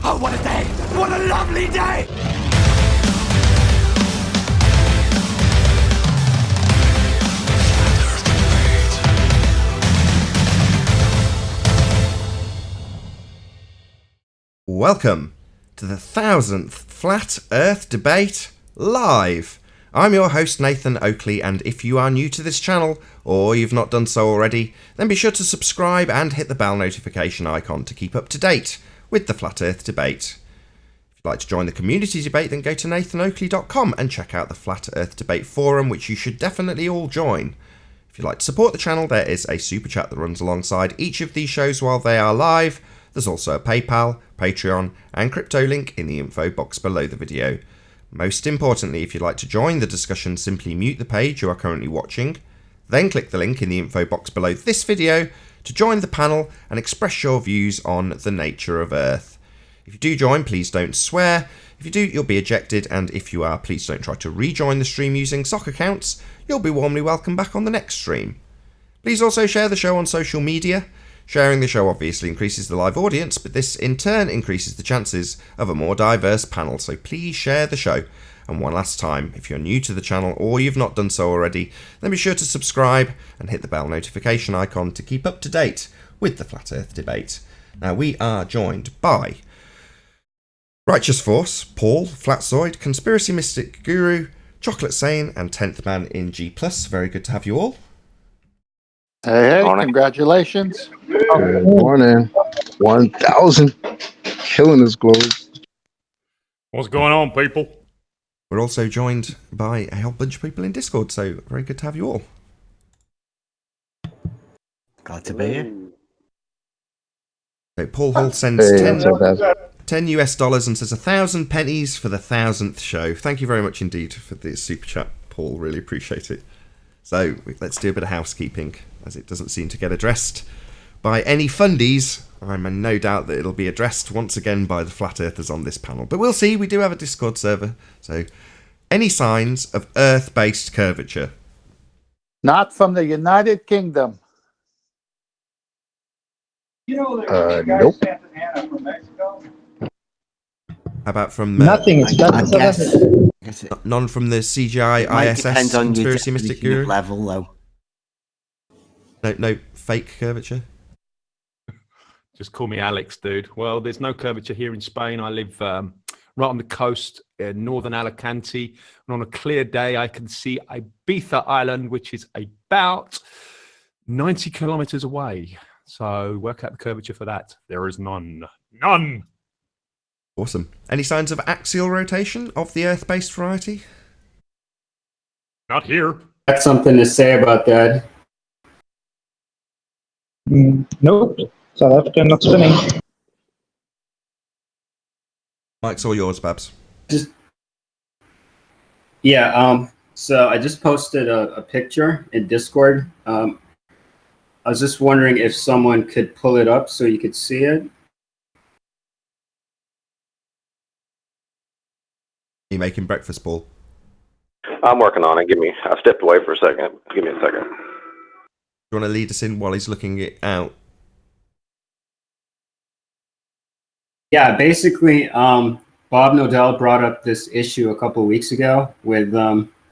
Oh, what a day! What a lovely day! Welcome to the 1000th Flat Earth Debate live. I'm your host Nathan Oakley, and if you are new to this channel, or you've not done so already, then be sure to subscribe and hit the bell notification icon to keep up to date with the Flat Earth Debate. If you'd like to join the community debate, then go to nathanoakley.com and check out the Flat Earth Debate forum, which you should definitely all join. If you'd like to support the channel, there is a super chat that runs alongside each of these shows while they are live. There's also a PayPal, Patreon, and crypto link in the info box below the video. Most importantly, if you'd like to join the discussion, simply mute the page you are currently watching, then click the link in the info box below this video to join the panel and express your views on the nature of Earth. If you do join, please don't swear. If you do, you'll be ejected, and if you are, please don't try to rejoin the stream using sock accounts. You'll be warmly welcomed back on the next stream. Please also share the show on social media. Sharing the show obviously increases the live audience, but this in turn increases the chances of a more diverse panel, so please share the show. And one last time, if you're new to the channel or you've not done so already, then be sure to subscribe and hit the bell notification icon to keep up to date with the Flat Earth Debate. Now we are joined by Righteous Force, Paul, Flatzoid, Conspiracy Mystic Guru, Chocolate Sane, and 10th Man in G+. Very good to have you all. Hey, congratulations. Good morning. 1,000 killing this globe. What's going on, people? We're also joined by a whole bunch of people in Discord, so very good to have you all. Glad to be here. So Paul Hull sends Hey, 10 US dollars and says 1,000 pennies for the 1000th show. Thank you very much indeed for the super chat, Paul. Really appreciate it. So let's do a bit of housekeeping, as it doesn't seem to get addressed by any fundies. I'm in no doubt that it'll be addressed once again by the Flat Earthers on this panel. But we'll see, we do have a Discord server. So, any signs of Earth-based curvature? Not from the United Kingdom. Nope. How about from... Nothing is I guess it None from the CGI might ISS depend on your Conspiracy Mystic definition of Guru? level, though. No fake curvature? Just call me Alex, dude. Well, there's no curvature here in Spain. I live right on the coast in northern Alicante. And on a clear day, I can see Ibiza Island, which is about 90 kilometers away. So work out the curvature for that. There is none. None! Awesome. Any signs of axial rotation of the Earth-based variety? Not here. Got something to say about that. Nope. South Africa not spinning. Mike's all yours, Babs. So I just posted a picture in Discord. I was just wondering if someone could pull it up so you could see it. Are you making breakfast, Paul? I'm working on it. I stepped away for a second. Give me a second. Do you want to lead us in while he's looking it out? Yeah, basically, Bob Nodell brought up this issue a couple of weeks ago with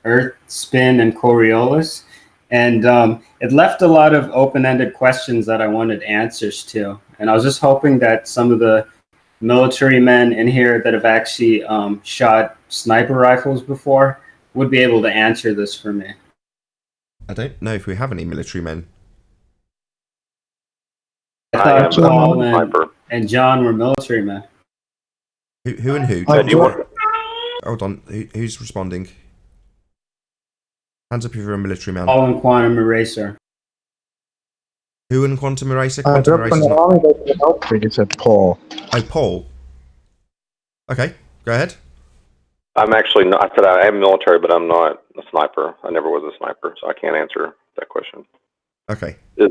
Earth, spin, and Coriolis. And it left a lot of open-ended questions that I wanted answers to. And I was just hoping that some of the military men in here that have actually shot sniper rifles before would be able to answer this for me. I don't know if we have any military men. I thought Paul sniper. and John were military men. Who and who? Hold on. Who's responding? Hands up if you're a military man. Paul and Quantum Eraser. Who and Quantum Eraser? I Quantum grew up in Eraser's the not... army, but you know, I think it said Paul. Oh, Paul. Okay, go ahead. I'm actually not. I said I am military, but I'm not a sniper. I never was a sniper, so I can't answer that question. Okay. Is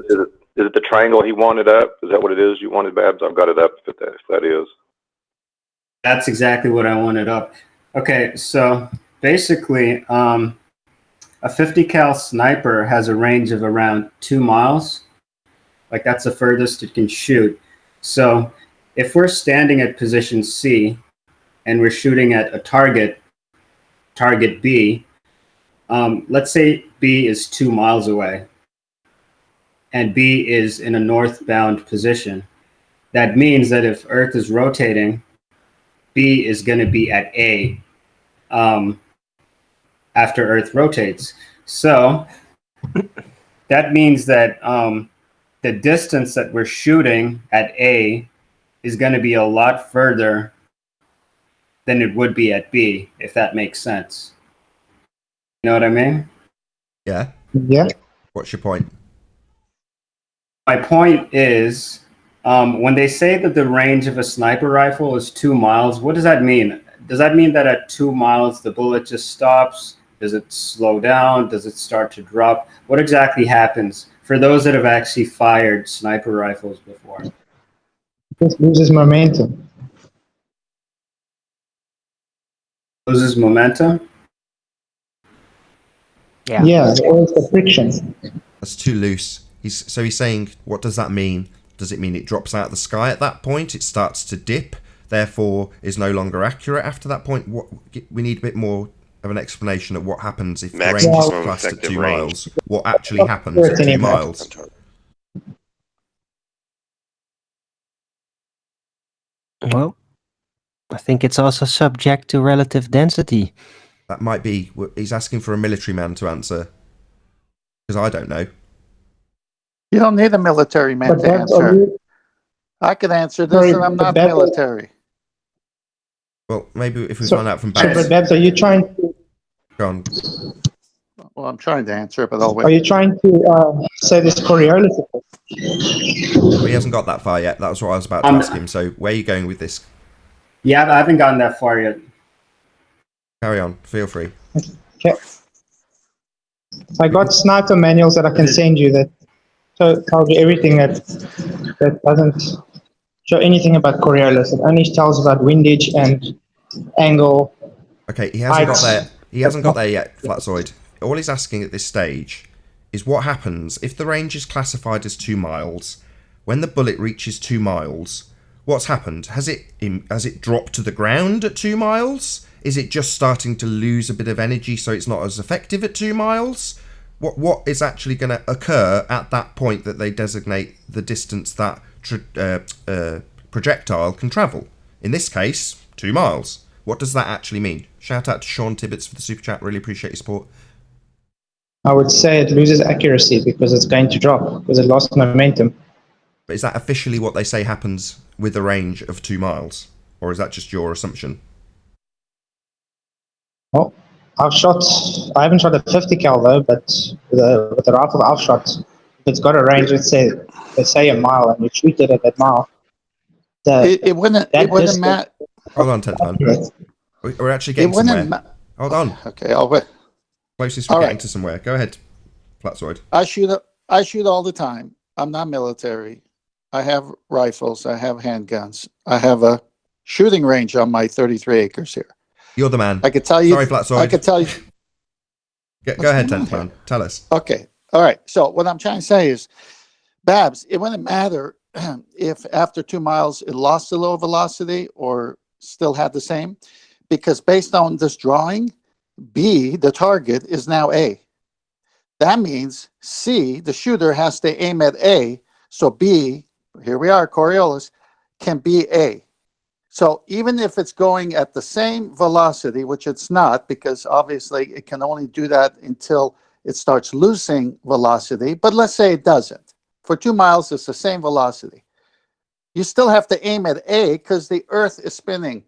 it the triangle he wanted up? Is that what it is you wanted, Babs? I've got it up if that is. That's exactly what I wanted up. Okay, so basically, a 50 cal sniper has a range of around 2 miles. Like that's the furthest it can shoot. So if we're standing at position C and we're shooting at a target B, let's say B is 2 miles away and B is in a northbound position. That means that if Earth is rotating, B is going to be at A after Earth rotates. So that means that the distance that we're shooting at A is going to be a lot further than it would be at B, if that makes sense. You know what I mean? Yeah. Yeah. What's your point? My point is, when they say that the range of a sniper rifle is 2 miles, what does that mean? Does that mean that at 2 miles the bullet just stops? Does it slow down? Does it start to drop? What exactly happens for those that have actually fired sniper rifles before? It loses momentum. Loses momentum? Yeah, always the friction. That's too loose. He's saying, what does that mean? Does it mean it drops out of the sky at that point? It starts to dip, therefore is no longer accurate after that point? We need a bit more of an explanation of what happens if the range is Maximum classed at effective 2 range. miles. What actually happens at 2 miles? Well, I think it's also subject to relative density. That might be. He's asking for a military man to answer, because I don't know. You don't need a military man But to that's answer. only- I can answer this, Sorry, and I'm but not that- military. Well, maybe if we So- find out from So, Babs. but Babs, are you trying to Well, I'm trying to answer it, but I'll are wait. you trying to say this Coriolis effect? Well, he hasn't got that far yet. That was what I was about to ask him. So where are you going with this? Yeah, I haven't gotten that far yet. Carry on. Feel free. Okay. I got sniper manuals that I can send you that tells you everything that doesn't show anything about Coriolis. It only tells about windage and angle. Okay, he hasn't got Heights. there. He hasn't got there yet, Flatzoid. All he's asking at this stage is what happens if the range is classified as 2 miles. When the bullet reaches 2 miles, what's happened? Has it dropped to the ground at 2 miles? Is it just starting to lose a bit of energy so it's not as effective at 2 miles? What is actually going to occur at that point that they designate the distance that projectile can travel? In this case, 2 miles. What does that actually mean? Shout out to Sean Tibbets for the super chat. Really appreciate your support. I would say it loses accuracy because it's going to drop because it lost momentum. But is that officially what they say happens with a range of 2 miles? Or is that just your assumption? Well, I haven't shot a 50 cal though, but with the rifle I've shot, if it's got a range, let's say a mile, and you shoot it at that mile. It wouldn't matter. Hold on, 10th man. We're actually getting somewhere. Hold on. Okay, I'll wait. Closest we're getting to somewhere. Go ahead, Flatzoid. I shoot all the time. I'm not military. I have rifles. I have handguns. I have a shooting range on my 33 acres here. You're the man. I could tell you. Sorry, Flatzoid. I could tell you. Go ahead, 10th man. Tell us. Okay. All right. So what I'm trying to say is, Babs, it wouldn't matter if after 2 miles it lost a little velocity or still had the same, because based on this drawing, B, the target, is now A. That means C, the shooter, has to aim at A. So B, here we are, Coriolis, can be A. So even if it's going at the same velocity, which it's not, because obviously it can only do that until it starts losing velocity, but let's say it doesn't. For 2 miles, it's the same velocity. You still have to aim at A because the Earth is spinning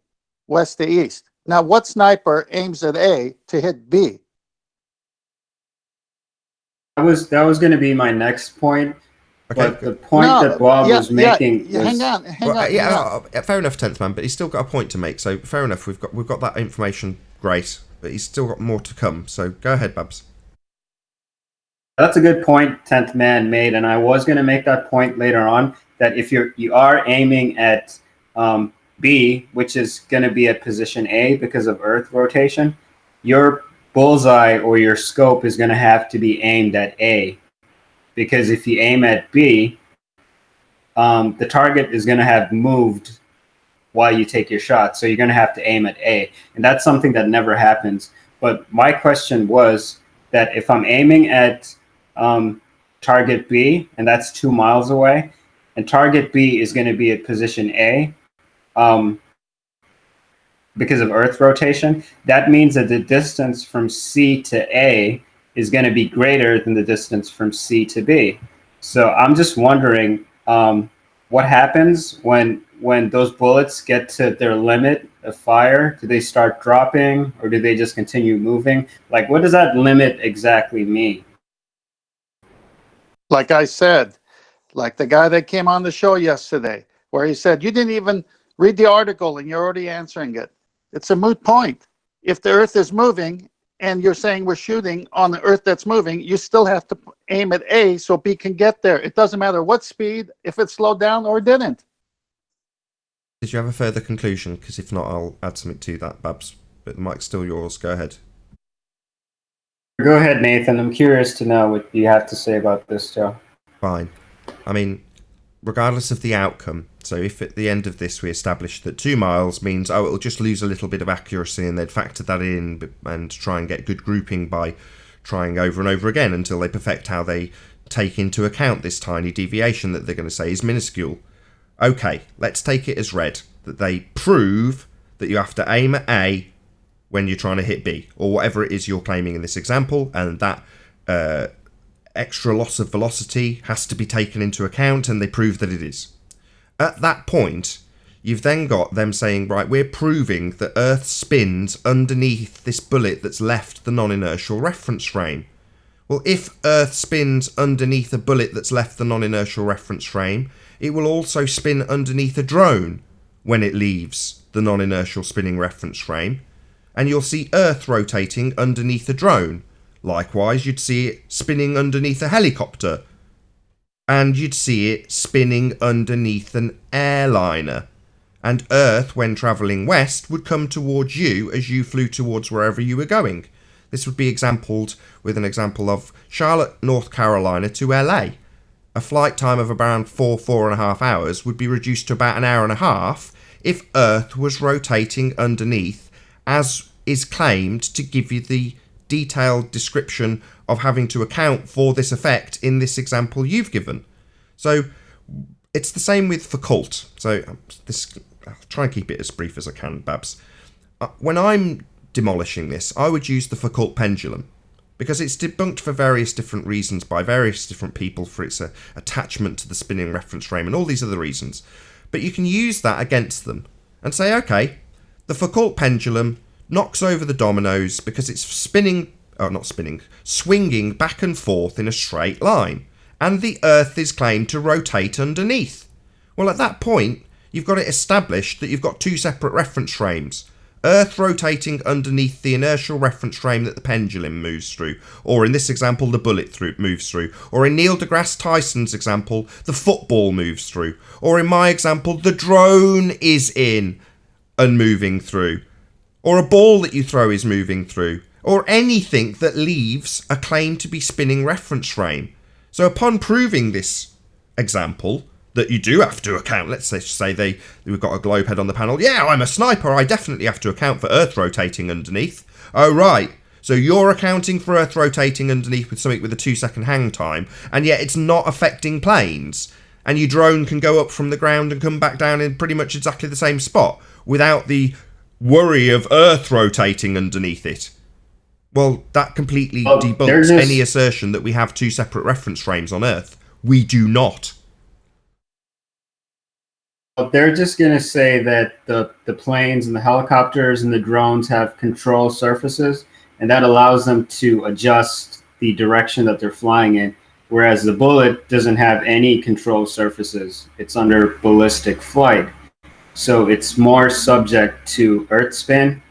west to east. Now, what sniper aims at A to hit B? That was going to be my next point. Okay. But the point that Bob was making was... Hang on. Fair enough, 10th man, but he's still got a point to make. So fair enough, we've got that information, great, but he's still got more to come. So go ahead, Babs. That's a good point 10th man made, and I was going to make that point later on, that if you are aiming at B, which is going to be at position A because of Earth rotation, your bullseye or your scope is going to have to be aimed at A. Because if you aim at B, the target is going to have moved while you take your shot. So you're going to have to aim at A. And that's something that never happens. But my question was that if I'm aiming at target B, and that's 2 miles away, and target B is going to be at position A, because of Earth rotation, that means that the distance from C to A is going to be greater than the distance from C to B. So I'm just wondering what happens when those bullets get to their limit of fire. Do they start dropping, or do they just continue moving? Like, what does that limit exactly mean? Like I said, like the guy that came on the show yesterday, where he said, you didn't even read the article and you're already answering it. It's a moot point. If the Earth is moving and you're saying we're shooting on the Earth that's moving, you still have to aim at A so B can get there. It doesn't matter what speed, if it slowed down or didn't. Did you have a further conclusion? Because if not, I'll add something to that, Babs. But the mic's still yours. Go ahead. Go ahead, Nathan. I'm curious to know what you have to say about this, Joe. Fine. I mean, regardless of the outcome, so if at the end of this we establish that 2 miles means, oh, it'll just lose a little bit of accuracy, and they'd factor that in and try and get good grouping by trying over and over again until they perfect how they take into account this tiny deviation that they're going to say is minuscule. Okay, let's take it as read that they prove that you have to aim at A when you're trying to hit B, or whatever it is you're claiming in this example, and that extra loss of velocity has to be taken into account, and they prove that it is. At that point, you've then got them saying, right, we're proving that Earth spins underneath this bullet that's left the non-inertial reference frame. Well, if Earth spins underneath a bullet that's left the non-inertial reference frame, it will also spin underneath a drone when it leaves the non-inertial spinning reference frame, and you'll see Earth rotating underneath a drone. Likewise, you'd see it spinning underneath a helicopter, and you'd see it spinning underneath an airliner. And Earth, when travelling west, would come towards you as you flew towards wherever you were going. This would be exampled with an example of Charlotte, North Carolina to LA. A flight time of around 4.5 hours would be reduced to about an hour and a half if Earth was rotating underneath, as is claimed to give you the detailed description of having to account for this effect in this example you've given. So it's the same with Foucault. So I'll try and keep it as brief as I can, Babs. When I'm demolishing this, I would use the Foucault pendulum, because it's debunked for various different reasons by various different people for its attachment to the spinning reference frame and all these other reasons. But you can use that against them and say, okay, the Foucault pendulum knocks over the dominoes because it's swinging back and forth in a straight line, and the Earth is claimed to rotate underneath. Well, at that point, you've got it established that you've got two separate reference frames. Earth rotating underneath the inertial reference frame that the pendulum moves through, or in this example, the bullet moves through, or in Neil deGrasse Tyson's example, the football moves through, or in my example, the drone is in and moving through, or a ball that you throw is moving through, or anything that leaves a claim to be spinning reference frame. So upon proving this example, that you do have to account, let's say we've got a globe head on the panel, yeah, I'm a sniper, I definitely have to account for Earth rotating underneath. Oh right, so you're accounting for Earth rotating underneath with something with a 2-second hang time, and yet it's not affecting planes, and your drone can go up from the ground and come back down in pretty much exactly the same spot, without the worry of Earth rotating underneath it. Well, that completely debunks any assertion that we have two separate reference frames on Earth. We do not. They're just going to say that the planes and the helicopters and the drones have control surfaces, and that allows them to adjust the direction that they're flying in, whereas the bullet doesn't have any control surfaces. It's under ballistic flight. So it's more subject to Earth spin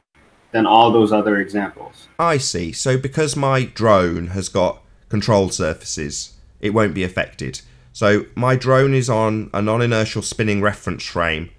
than all those other examples. I see. So because my drone has got control surfaces, it won't be affected. So my drone is on a non-inertial spinning reference frame,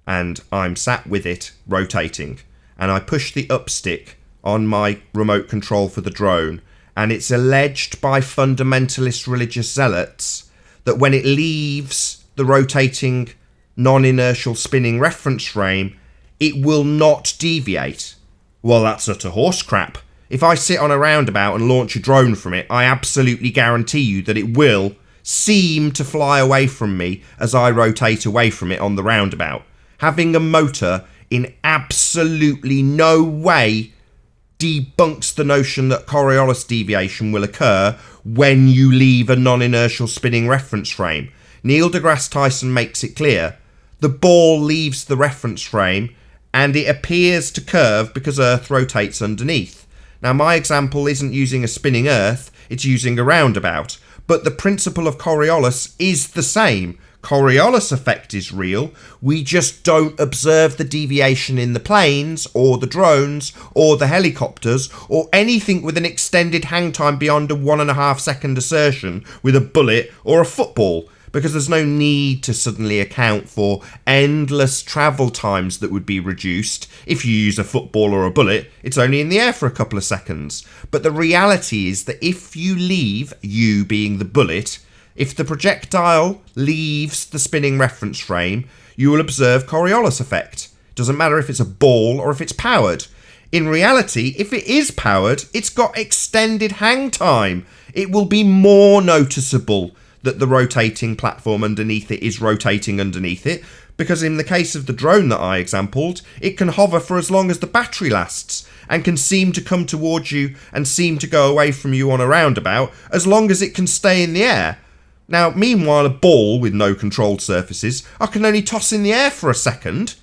and I'm sat with it rotating, and I push the up stick on my remote control for the drone, and it's alleged by fundamentalist religious zealots that when it leaves the rotating non-inertial spinning reference frame, it will not deviate. Well, that's utter horse crap. If I sit on a roundabout and launch a drone from it, I absolutely guarantee you that it will seem to fly away from me as I rotate away from it on the roundabout. Having a motor in absolutely no way debunks the notion that Coriolis deviation will occur when you leave a non-inertial spinning reference frame. Neil deGrasse Tyson makes it clear. The ball leaves the reference frame and it appears to curve because Earth rotates underneath. Now, my example isn't using a spinning Earth, it's using a roundabout. But the principle of Coriolis is the same. Coriolis effect is real. We just don't observe the deviation in the planes or the drones or the helicopters or anything with an extended hang time beyond a 1.5 second assertion with a bullet or a football, because there's no need to suddenly account for endless travel times that would be reduced. If you use a football or a bullet, it's only in the air for a couple of seconds. But the reality is that if you leave, you being the bullet, if the projectile leaves the spinning reference frame, you will observe Coriolis effect. Doesn't matter if it's a ball or if it's powered. In reality, if it is powered, it's got extended hang time. It will be more noticeable that the rotating platform underneath it is rotating underneath it, because in the case of the drone that I exampled, it can hover for as long as the battery lasts and can seem to come towards you and seem to go away from you on a roundabout as long as it can stay in the air. Now, meanwhile, a ball with no controlled surfaces, I can only toss in the air for a second.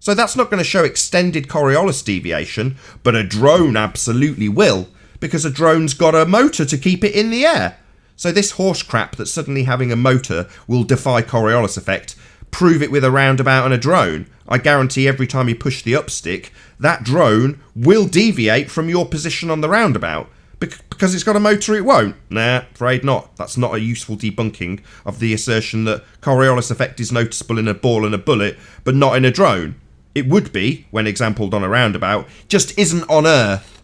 So that's not going to show extended Coriolis deviation, but a drone absolutely will, because a drone's got a motor to keep it in the air. So this horse crap that suddenly having a motor will defy Coriolis effect, prove it with a roundabout and a drone. I guarantee every time you push the up stick, that drone will deviate from your position on the roundabout. Because it's got a motor, it won't. Nah, afraid not. That's not a useful debunking of the assertion that Coriolis effect is noticeable in a ball and a bullet, but not in a drone. It would be, when exampled on a roundabout, just isn't on Earth,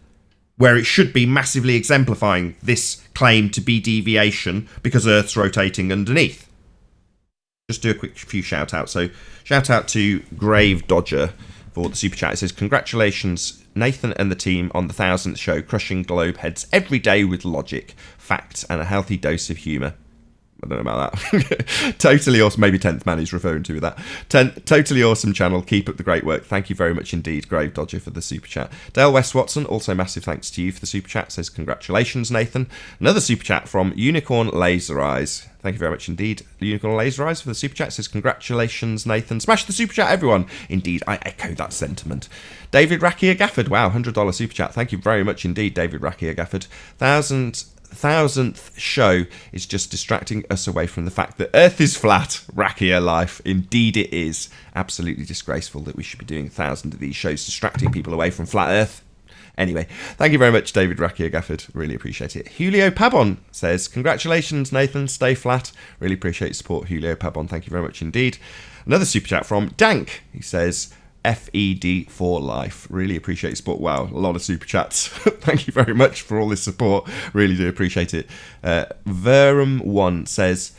where it should be massively exemplifying this claim to be deviation because Earth's rotating underneath. Just do a quick few shout outs. So, shout out to Grave Dodger for the super chat. It says, congratulations, Nathan and the team, on the 1000th show, crushing globe heads every day with logic, facts, and a healthy dose of humour. I don't know about that. Totally awesome. Maybe 10th man he's referring to with that. Totally awesome channel. Keep up the great work. Thank you very much indeed, Grave Dodger, for the super chat. Dale West Watson, also massive thanks to you for the super chat. Says, congratulations, Nathan. Another super chat from Unicorn Laser Eyes. Thank you very much indeed, Unicorn Laser Eyes, for the super chat. Says, congratulations, Nathan. Smash the super chat, everyone. Indeed, I echo that sentiment. David Rakia Gafford. Wow, $100 super chat. Thank you very much indeed, David Rakia Gafford. 1000th show is just distracting us away from the fact that Earth is flat. Rakia life. Indeed it is. Absolutely disgraceful that we should be doing 1,000 of these shows distracting people away from flat Earth. Anyway, thank you very much, David Rakia Gafford. Really appreciate it. Julio Pabon says, congratulations, Nathan. Stay flat. Really appreciate your support, Julio Pabon. Thank you very much indeed. Another super chat from Dank. He says, FED for life. Really appreciate your support. Wow, a lot of super chats. Thank you very much for all this support. Really do appreciate it. Verum1 says,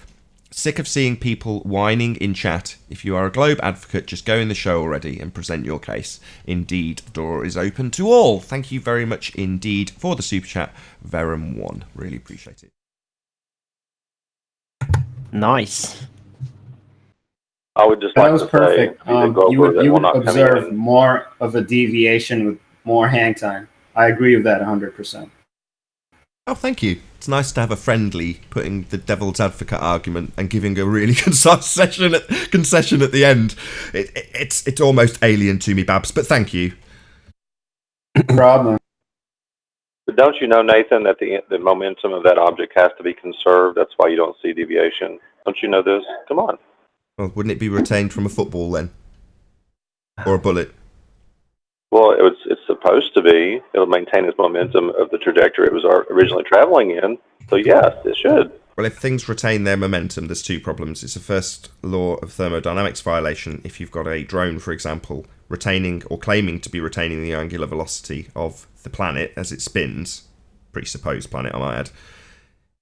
sick of seeing people whining in chat. If you are a Globe advocate, just go in the show already and present your case. Indeed, the door is open to all. Thank you very much indeed for the super chat, Verum1. Really appreciate it. Nice. I would just That like was to perfect. say, you You would observe more of a deviation with more hang time. I agree with that 100%. Oh, thank you. It's nice to have a friendly putting the devil's advocate argument and giving a really concise concession at the end. It's almost alien to me, Babs, but thank you. Problem. But don't you know, Nathan, that the momentum of that object has to be conserved? That's why you don't see deviation. Don't you know this? Come on. Well, wouldn't it be retained from a football then? Or a bullet? Well, it's supposed to be. It'll maintain its momentum of the trajectory it was originally traveling in. So yes, it should. Well, if things retain their momentum, there's two problems. It's a first law of thermodynamics violation. If you've got a drone, for example, retaining or claiming to be retaining the angular velocity of the planet as it spins, presupposed planet I might add,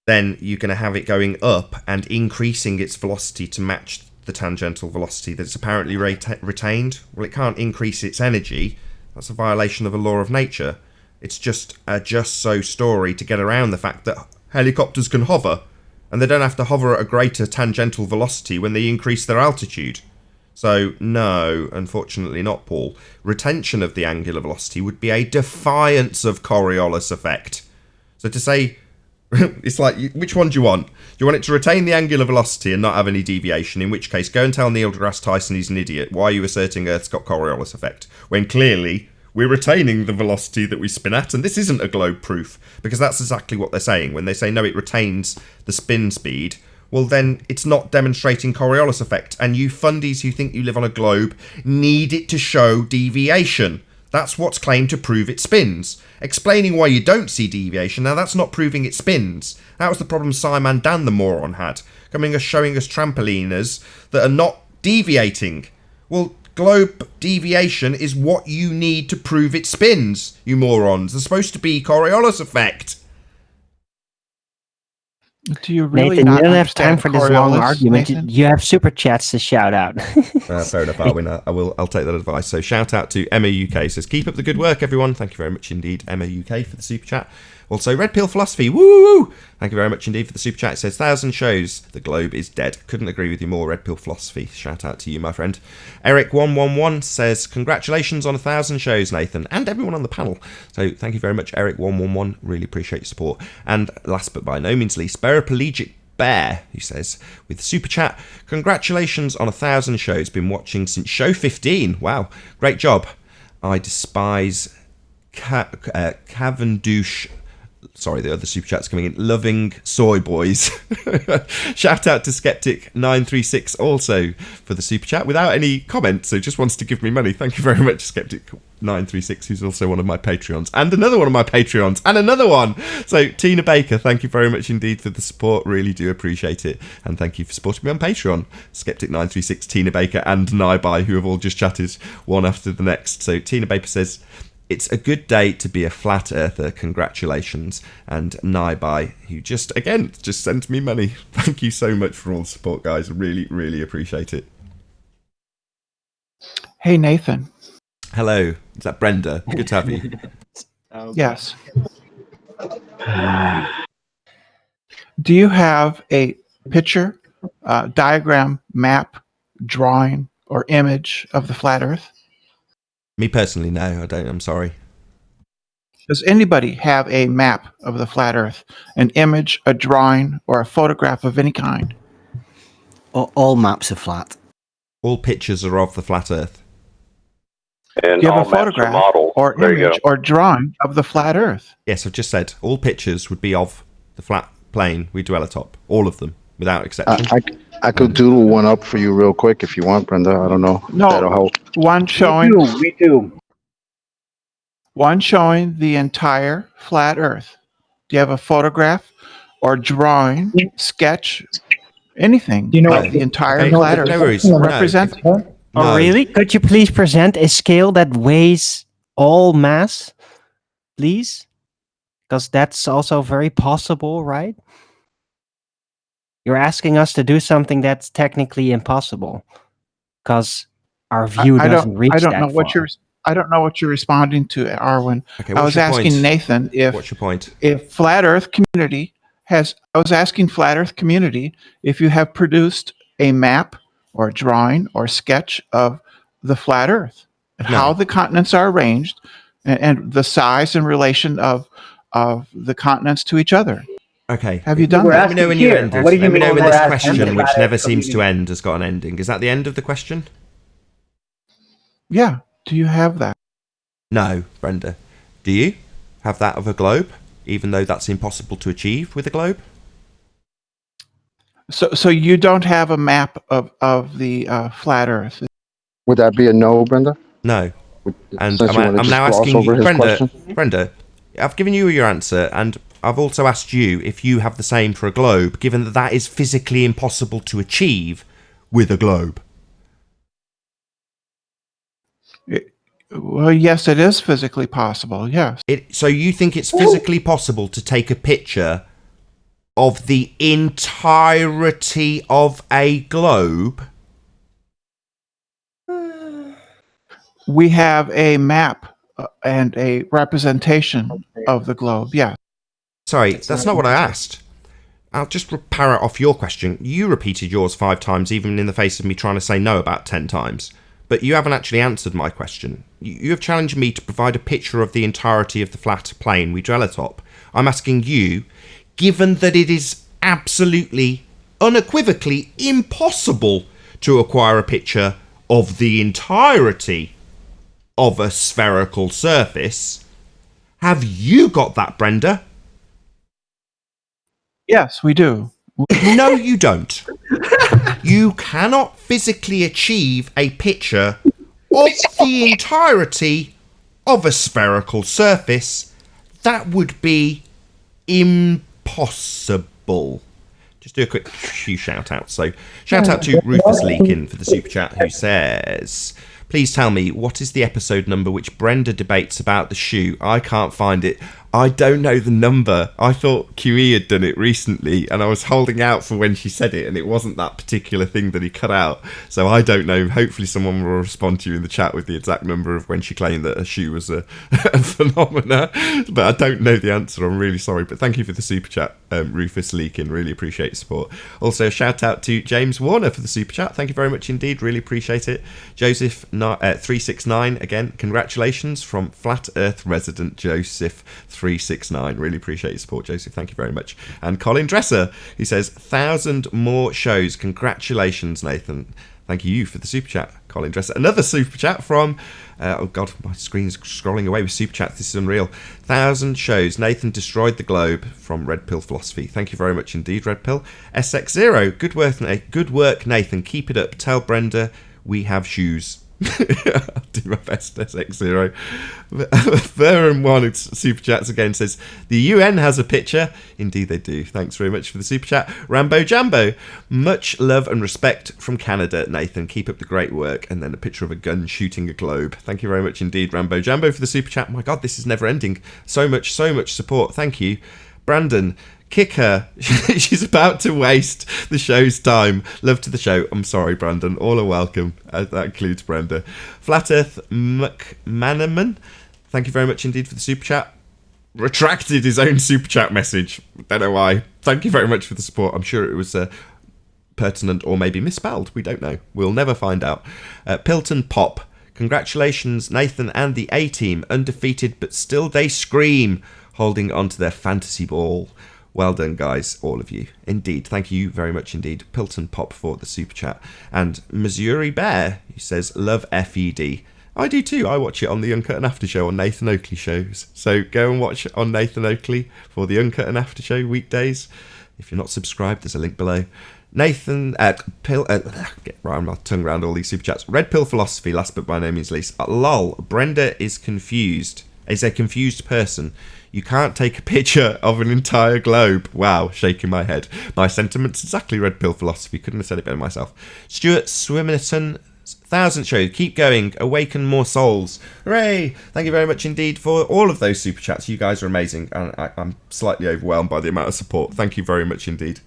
then you're going to have it going up and increasing its velocity to match the tangential velocity that's apparently retained? Well, it can't increase its energy. That's a violation of a law of nature. It's just a just-so story to get around the fact that helicopters can hover, and they don't have to hover at a greater tangential velocity when they increase their altitude. So, no, unfortunately not, Paul. Retention of the angular velocity would be a defiance of Coriolis effect. So to say, it's like, which one do you want? Do you want it to retain the angular velocity and not have any deviation? In which case, go and tell Neil deGrasse Tyson he's an idiot. Why are you asserting Earth's got Coriolis effect? When clearly, we're retaining the velocity that we spin at, and this isn't a globe proof, because that's exactly what they're saying. When they say, no, it retains the spin speed, well then, it's not demonstrating Coriolis effect, and you fundies who think you live on a globe need it to show deviation. That's what's claimed to prove it spins. Explaining why you don't see deviation, now that's not proving it spins. That was the problem Simon Dan the moron had, showing us trampoliners that are not deviating. Well, globe deviation is what you need to prove it spins, you morons. There's supposed to be Coriolis effect. Do you really Nathan, not you don't have time for this long Coriolis, argument. Nathan? You have super chats to shout out. Fair enough, Arwin. I'll take that advice. So shout out to Emma UK. Says, keep up the good work, everyone. Thank you very much indeed, Emma UK, for the super chat. Also, Red Pill Philosophy. Woo! Thank you very much indeed for the super chat. It says, 1,000 shows. The globe is dead. Couldn't agree with you more, Red Pill Philosophy. Shout out to you, my friend. Eric111 says, congratulations on 1,000 shows, Nathan, and everyone on the panel. So thank you very much, Eric111. Really appreciate your support. And last but by no means least, Paraplegic Bear, who says, with super chat, congratulations on 1,000 shows. Been watching since show 15. Wow, great job. I despise Cavendish. Sorry, the other super chat's coming in. Loving soy boys. Shout out to Skeptic936 also for the super chat without any comments, so just wants to give me money. Thank you very much, Skeptic936, who's also one of my Patreons, and another one of my Patreons, and another one. So Tina Baker, thank you very much indeed for the support. Really do appreciate it, and thank you for supporting me on Patreon. Skeptic936, Tina Baker, and Naibai, who have all just chatted one after the next. So Tina Baker says, it's a good day to be a flat earther. Congratulations. And Naibai, who just sent me money. Thank you so much for all the support, guys. Really, really appreciate it. Hey, Nathan. Hello. Is that Brenda? Good to have you. Yes. Do you have a picture, diagram, map, drawing, or image of the flat Earth? Me personally, no, I don't. I'm sorry. Does anybody have a map of the flat Earth, an image, a drawing, or a photograph of any kind? All maps are flat. All pictures are of the flat Earth. And Do you all have a maps are photograph model. or There you image go. or drawing of the flat Earth? Yes, I've just said all pictures would be of the flat plane we dwell atop. All of them, without exception. I could doodle one up for you real quick if you want, Brenda. I don't know. No. That'll help. One showing Me too. one showing the entire flat Earth. Do you have a photograph or drawing, sketch, anything Do you know of what- the entire Okay, flat Earth? no worries. No. Represent No. Oh, really? Could you please present a scale that weighs all mass, please? Because that's also very possible, right? You're asking us to do something that's technically impossible, because our view doesn't reach I don't that know what far. you're. I don't know what you're responding to, Arwen. Okay, I what's was your asking point? Nathan What's your point? if flat Earth community has. I was asking flat Earth community if you have produced a map or a drawing or sketch of the flat Earth and No. how the continents are arranged and the size and relation of the continents to each other. Okay. Have you done We're that? Let me know when asking you here. ended. What do you Let me mean know when we're this asking question, the which flat never Earth seems to community? end, has got an ending. Is that the end of the question? Yeah. Do you have that? No, Brenda. Do you have that of a globe, even though that's impossible to achieve with a globe? So you don't have a map of the flat Earth. Would that be a no, Brenda? No. And Since you wanna I'm just now gloss asking over you, his Brenda, question? Brenda, I've given you your answer, and I've also asked you if you have the same for a globe, given that that is physically impossible to achieve with a globe. Well, yes, it is physically possible. Yes. So you think it's physically possible to take a picture of the entirety of a globe We have a map and a representation of the globe. Yeah. Sorry, that's not what I asked. I'll just parrot off your question. You repeated yours 5 times, even in the face of me trying to say no about 10 times. But you haven't actually answered my question. You have challenged me to provide a picture of the entirety of the flat plane we dwell atop. I'm asking you, given that it is absolutely, unequivocally impossible to acquire a picture of the entirety of a spherical surface, have you got that, Brenda? Yes, we do. No, you don't. You cannot physically achieve a picture of the entirety of a spherical surface. That would be impossible. Just do a quick few shout outs. So, shout out to Rufus Leakin for the super chat, who says, please tell me, what is the episode number which Brenda debates about the shoe? I can't find it. I don't know the number. I thought QE had done it recently, and I was holding out for when she said it, and it wasn't that particular thing that he cut out. So I don't know. Hopefully someone will respond to you in the chat with the exact number of when she claimed that a shoe was a phenomena. But I don't know the answer. I'm really sorry. But thank you for the super chat, Rufus Leakin. Really appreciate your support. Also, shout out to James Warner for the super chat. Thank you very much indeed. Really appreciate it. Joseph 369, again, congratulations from Flat Earth resident Joseph 369. Really appreciate your support, Joseph. Thank you very much. And Colin Dresser, who says 1,000 more shows. Congratulations, Nathan. Thank you for the super chat, Colin Dresser. Another super chat from oh god, my screen's scrolling away with super chats. This is unreal. 1,000 shows. Nathan destroyed the globe, from Red Pill Philosophy. Thank you very much indeed, Red Pill. SX0, good work, Nathan. Keep it up. Tell Brenda we have shoes. I'll do my best, SX0. Varen wanted super chats again, says the UN has a picture. Indeed they do. Thanks very much for the super chat. Rambo Jambo, much love and respect from Canada, Nathan. Keep up the great work. And then a picture of a gun shooting a globe. Thank you very much indeed, Rambo Jambo, for the super chat. My god, this is never ending. So much support. Thank you. Brandon, kick her. She's about to waste the show's time. Love to the show. I'm sorry, Brandon. All are welcome. That includes Brenda. Flat Earth McManaman, thank you very much indeed for the super chat. Retracted his own super chat message. Don't know why. Thank you very much for the support. I'm sure it was pertinent or maybe misspelled. We don't know. We'll never find out. Pilton Pop, congratulations, Nathan and the A-Team. Undefeated, but still they scream, holding on to their fantasy ball. Well done, guys, all of you. Indeed, thank you very much indeed. Pilton Pop for the super chat. And Missouri Bear, who says, love FED. I do too. I watch it on the Uncut and After Show on Nathan Oakley shows. So go and watch it on Nathan Oakley for the Uncut and After Show weekdays. If you're not subscribed, there's a link below. Nathan, get my tongue around all these super chats. Red Pill Philosophy, last but by no means least. Lol, Brenda is confused. Is a confused person. You can't take a picture of an entire globe. Wow, shaking my head. My sentiments exactly, Red Pill Philosophy. Couldn't have said it better myself. Stuart Swimmerton, 1,000 shows. Keep going. Awaken more souls. Hooray! Thank you very much indeed for all of those super chats. You guys are amazing. And I'm slightly overwhelmed by the amount of support. Thank you very much indeed.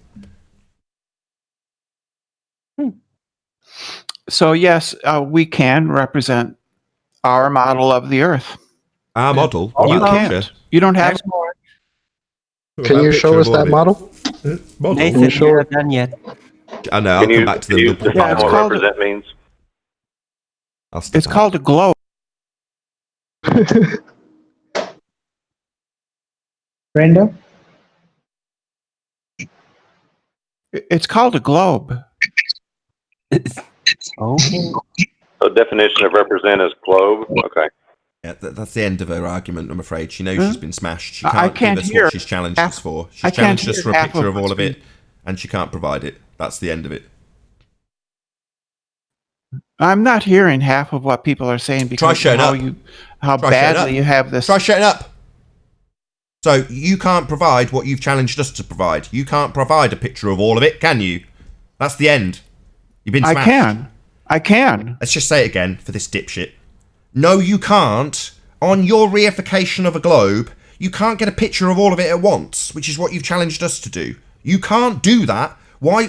So yes, we can represent our model of the Earth. Our model? You can't. You don't have. Can you show us that model? Nathan, you're not done yet. I know. I'll come back to the. Can you define what represent means? It's called a globe. Brenda? It's called a globe. Okay. So definition of represent is globe. Okay. Yeah, that's the end of her argument, I'm afraid. She knows she's been smashed. She I can't can't give us hear what she's challenged us for. She's I can't challenged us hear for a half picture of of all what's of it, and she can't provide it. That's the end of it. I'm not hearing half of what people are saying because Try shutting up. How Try shutting badly up. you have this. Try shutting up. So you can't provide what you've challenged us to provide. You can't provide a picture of all of it, can you? That's the end. You've been smashed. I can. Let's just say it again for this dipshit. No, you can't. On your reification of a globe, you can't get a picture of all of it at once, which is what you've challenged us to do. You can't do that. Why?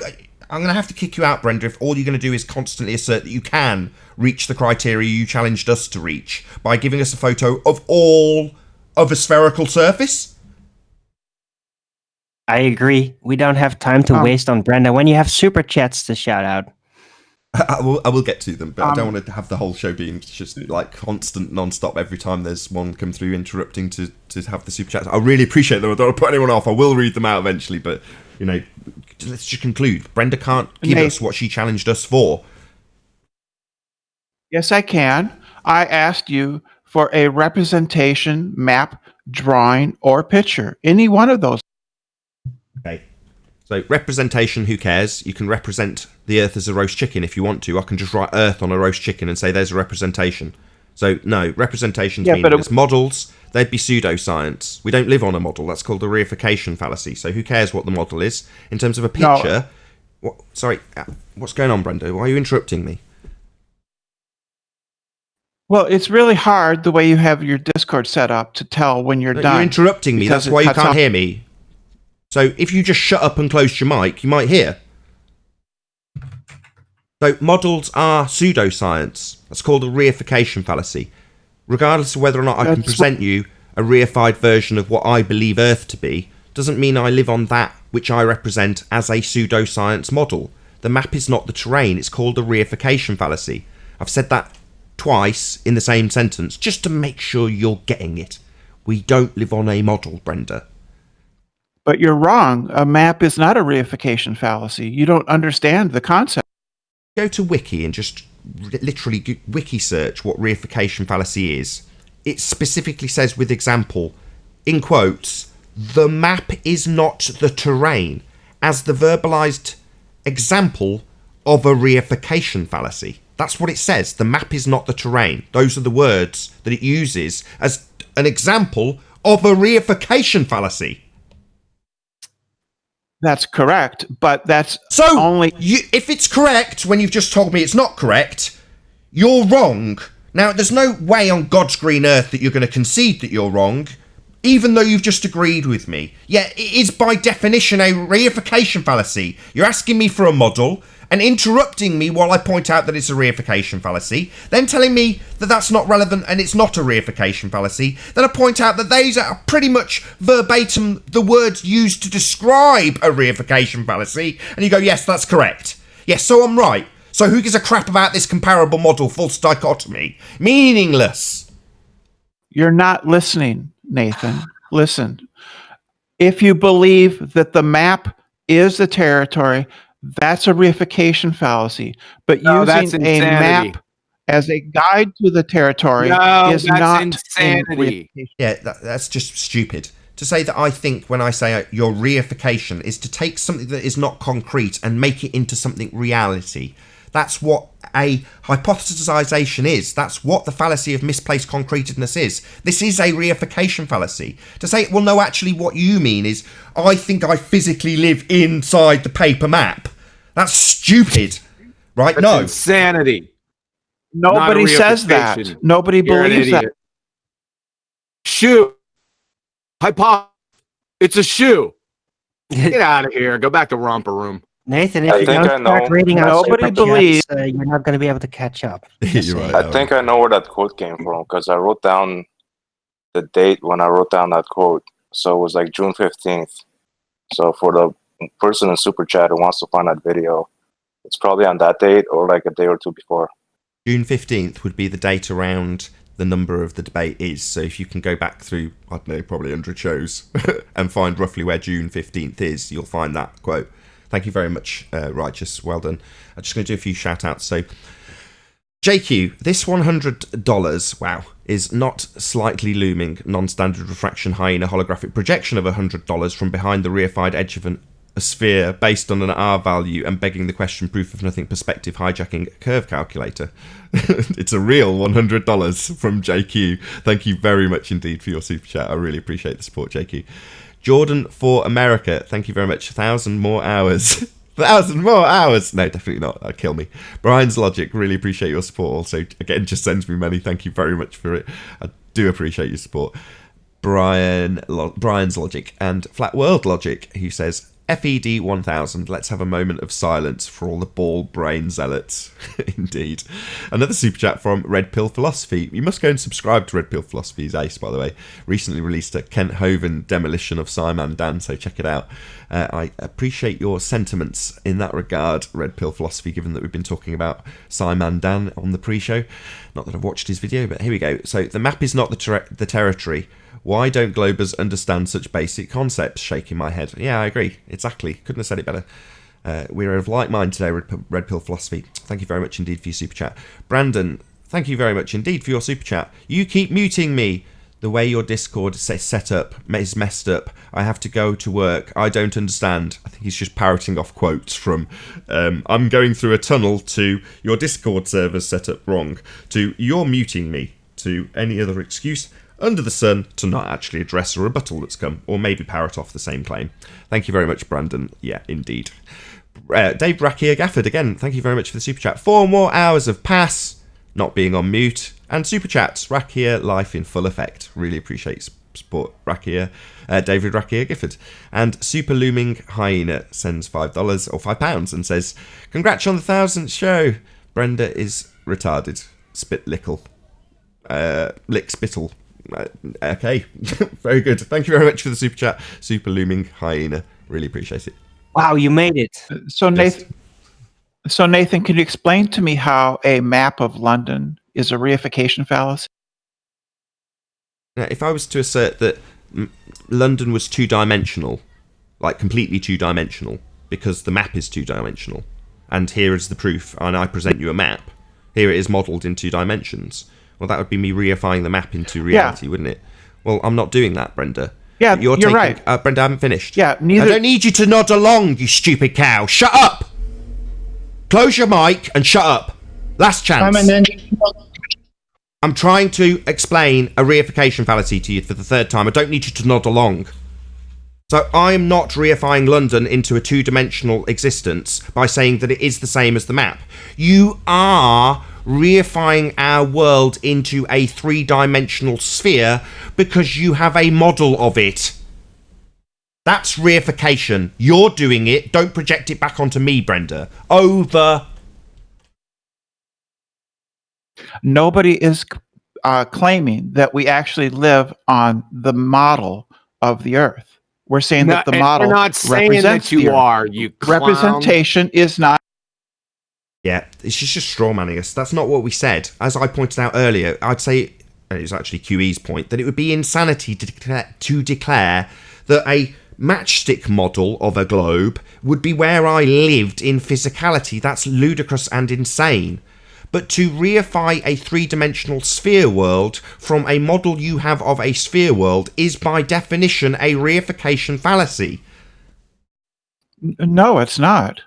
I'm going to have to kick you out, Brenda, if all you're going to do is constantly assert that you can reach the criteria you challenged us to reach by giving us a photo of all of a spherical surface. I agree. We don't have time to waste on Brenda when you have super chats to shout out. I will get to them, but I don't want to have the whole show being just like constant, non-stop every time there's one come through interrupting to have the super chats. I really appreciate them. I don't want to put anyone off. I will read them out eventually, but, you know, let's just conclude. Brenda can't give us what she challenged us for. Yes, I can. I asked you for a representation, map, drawing, or picture. Any one of those. Okay. So representation, who cares? You can represent the Earth as a roast chicken if you want to. I can just write Earth on a roast chicken and say there's a representation. So no, representation's meaningless. Models, they'd be pseudoscience. We don't live on a model. That's called the reification fallacy. So who cares what the model is? In terms of a picture... No. What's going on, Brendo? Why are you interrupting me? Well, it's really hard the way you have your Discord set up to tell when you're done. You're interrupting me. That's why you can't hear me. So if you just shut up and close your mic, you might hear. So models are pseudoscience. That's called a reification fallacy. Regardless of whether or not I can present you a reified version of what I believe Earth to be, doesn't mean I live on that which I represent as a pseudoscience model. The map is not the terrain. It's called a reification fallacy. I've said that twice in the same sentence, just to make sure you're getting it. We don't live on a model, Brenda. But you're wrong. A map is not a reification fallacy. You don't understand the concept. Go to Wiki and just literally Wiki search what reification fallacy is. It specifically says with example, in quotes, the map is not the terrain, as the verbalized example of a reification fallacy. That's what it says. The map is not the terrain. Those are the words that it uses as an example of a reification fallacy. That's correct, but that's if it's correct when you've just told me it's not correct, you're wrong. Now, there's no way on God's green earth that you're going to concede that you're wrong, even though you've just agreed with me. Yeah, it is by definition a reification fallacy. You're asking me for a model and interrupting me while I point out that it's a reification fallacy, then telling me that that's not relevant and it's not a reification fallacy, then I point out that these are pretty much verbatim the words used to describe a reification fallacy, and you go, yes, that's correct. Yes, so I'm right. So who gives a crap about this comparable model, false dichotomy? Meaningless. You're not listening, Nathan. Listen. If you believe that the map is the territory, that's a reification fallacy. But using a map as a guide to the territory is not insanity. Yeah, that's just stupid. To say that I think when I say your reification is to take something that is not concrete and make it into something reality. That's what a hypothesization is. That's what the fallacy of misplaced concreteness is. This is a reification fallacy. To say, well, no, actually what you mean is I think I physically live inside the paper map. That's stupid, right? That's insanity. Nobody says that. Nobody believes that. Shoe. It's a shoe. Get out of here. Go back to romper room. Nathan, if you don't start reading out super chats, you're not going to be able to catch up. Right, I think I know where that quote came from because I wrote down the date when I wrote down that quote. So it was like June 15th. So for the person in Super Chat who wants to find that video, it's probably on that date or like a day or two before. June 15th would be the date around the number of the debate is. So if you can go back through, I don't know, probably 100 shows and find roughly where June 15th is, you'll find that quote. Thank you very much, Righteous. Well done. I'm just going to do a few shout outs. So, JQ, this $100, wow, is not slightly looming non-standard refraction hyena holographic projection of $100 from behind the reified edge of a sphere based on an R value and begging the question proof of nothing perspective hijacking a curve calculator. It's a real $100 from JQ. Thank you very much indeed for your super chat. I really appreciate the support, JQ. Jordan for America, thank you very much. 1,000 more hours. 1,000 more hours. No, definitely not. That'll kill me. Brian's Logic, really appreciate your support. Also, again, just sends me money. Thank you very much for it. I do appreciate your support. Brian's Logic and Flat World Logic, who says, FED1000, let's have a moment of silence for all the ball brain zealots. Indeed. Another super chat from Red Pill Philosophy. You must go and subscribe to Red Pill Philosophy's ace, by the way. Recently released a Kent Hovind demolition of Simon Dan, so check it out. I appreciate your sentiments in that regard, Red Pill Philosophy, given that we've been talking about Simon Dan on the pre-show. Not that I've watched his video, but here we go. So the map is not the territory. Why don't Globers understand such basic concepts? Shaking my head. Yeah, I agree. Exactly. Couldn't have said it better. We're of like mind today, Red Pill Philosophy. Thank you very much indeed for your super chat. Brandon, thank you very much indeed for your super chat. You keep muting me. The way your Discord is set up is messed up. I have to go to work. I don't understand. I think he's just parroting off quotes from I'm going through a tunnel to your Discord server's set up wrong to you're muting me to any other excuse under the sun to not actually address a rebuttal that's come, or maybe parrot off the same claim. Thank you very much, Brandon. Yeah, indeed. Dave Rakia Gafford, again, thank you very much for the super chat. 4 more hours of pass, not being on mute, and super chats. Rakia, life in full effect. Really appreciate support, Rakia. David Rakia Gifford. And Super Looming Hyena sends $5 or £5 and says, congrats on the 1000th show. Brenda is retarded. Spit lickle. Lick spittle. Okay, very good. Thank you very much for the super chat, Super Looming Hyena. Really appreciate it. Wow, you made it. So Nathan, can you explain to me how a map of London is a reification fallacy? Now, if I was to assert that London was two-dimensional, like completely two-dimensional, because the map is two-dimensional, and here is the proof, and I present you a map, here it is modelled in 2 dimensions. Well, that would be me reifying the map into reality, wouldn't it? Well, I'm not doing that, Brenda. Yeah, you're right. Brenda, I haven't finished. Yeah, neither. I don't need you to nod along, you stupid cow. Shut up! Close your mic and shut up. Last chance. I'm trying to explain a reification fallacy to you for the 3rd time. I don't need you to nod along. So I'm not reifying London into a 2-dimensional existence by saying that it is the same as the map. You are reifying our world into a 3-dimensional sphere because you have a model of it. That's reification. You're doing it. Don't project it back onto me, Brenda. Over. Nobody is claiming that we actually live on the model of the Earth. We're saying that the model we're not saying represents that you the Earth. are, you clown. Representation is not. Yeah, it's just straw manning us. That's not what we said. As I pointed out earlier, I'd say, and it was actually QE's point, that it would be insanity to declare that a matchstick model of a globe would be where I lived in physicality. That's ludicrous and insane. But to reify a 3-dimensional sphere world from a model you have of a sphere world is by definition a reification fallacy. No, it's not.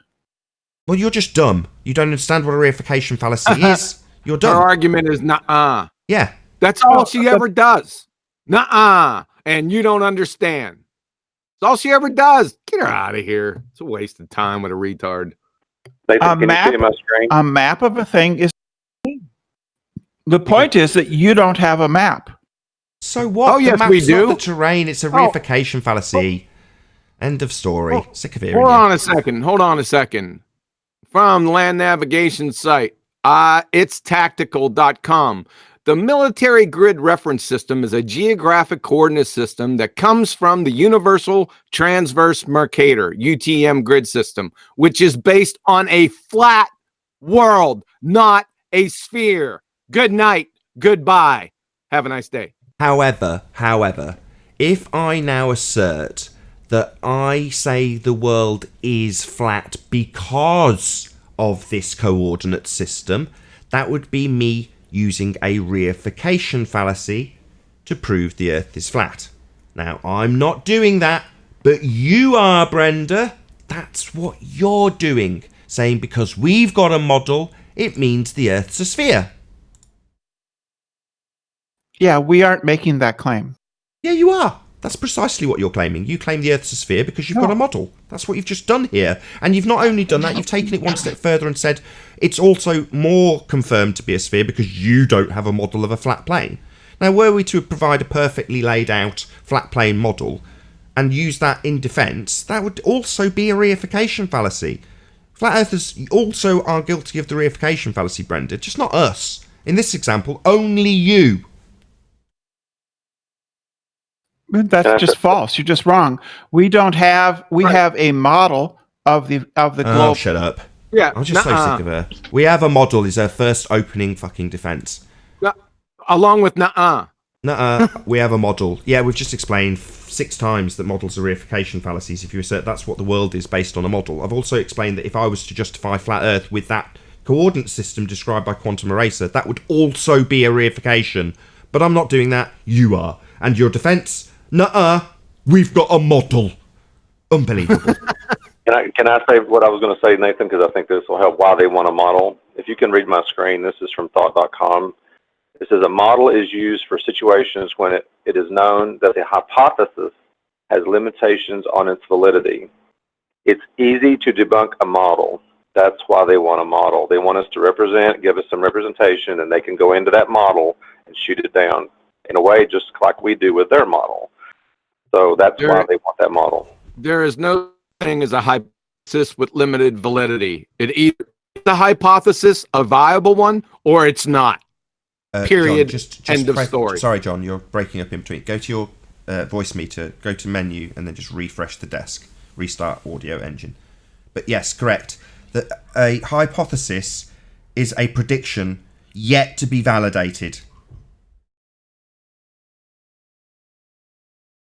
Well, you're just dumb. You don't understand what a reification fallacy is. You're dumb. Her argument is nuh-uh. Yeah. That's all she ever does. Nuh-uh. And you don't understand. That's all she ever does. Get her out of here. It's a waste of time with a retard. A map of a thing is. The point is that you don't have a map. So what? Oh, yes, we do. Not the terrain. It's a reification fallacy. End of story. Sick of hearing Hold you. on a second. From the land navigation site, it's tactical.com. The military grid reference system is a geographic coordinate system that comes from the Universal Transverse Mercator, UTM grid system, which is based on a flat world, not a sphere. Good night. Goodbye. Have a nice day. However, if I now assert that I say the world is flat because of this coordinate system, that would be me using a reification fallacy to prove the Earth is flat. Now, I'm not doing that, but you are, Brenda. That's what you're doing. Saying because we've got a model, it means the Earth's a sphere. Yeah, we aren't making that claim. Yeah, you are. That's precisely what you're claiming. You claim the Earth's a sphere because you've got a model. That's what you've just done here. And you've not only done that, you've taken it one step further and said it's also more confirmed to be a sphere because you don't have a model of a flat plane. Now, were we to provide a perfectly laid out flat plane model, and use that in defence, that would also be a reification fallacy. Flat earthers also are guilty of the reification fallacy, Brenda, just not us. In this example, only you. That's just false. You're just wrong. We don't have. We have a model of the globe. Oh, shut up. Yeah, I'm just so sick of her. We have a model is her first opening fucking defence. Along with nuh-uh. We have a model. Yeah, we've just explained 6 times that models are reification fallacies if you assert that's what the world is based on a model. I've also explained that if I was to justify flat Earth with that coordinate system described by Quantum Eraser, that would also be a reification. But I'm not doing that. You are. And your defence? Nuh-uh. We've got a model. Unbelievable. Can I say what I was going to say, Nathan? Because I think this will help why they want a model. If you can read my screen, this is from thought.com. It says a model is used for situations when it is known that the hypothesis has limitations on its validity. It's easy to debunk a model. That's why they want a model. They want us to give us some representation, and they can go into that model and shoot it down in a way just like we do with their model. So that's why they want that model. There is no thing as a hypothesis with limited validity. It either is a hypothesis, a viable one, or it's not. Period. John, just end of story. Sorry, John, you're breaking up in between. Go to your voice meter, go to menu, and then just refresh the desk. Restart audio engine. But yes, correct. That a hypothesis is a prediction yet to be validated.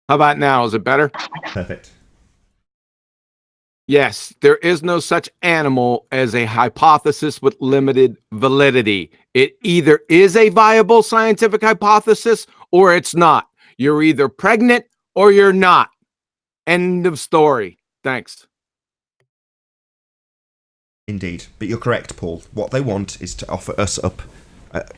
How about now? Is it better? Perfect. Yes, there is no such animal as a hypothesis with limited validity. It either is a viable scientific hypothesis or it's not. You're either pregnant or you're not. End of story. Thanks. Indeed. But you're correct, Paul. What they want is to offer us up,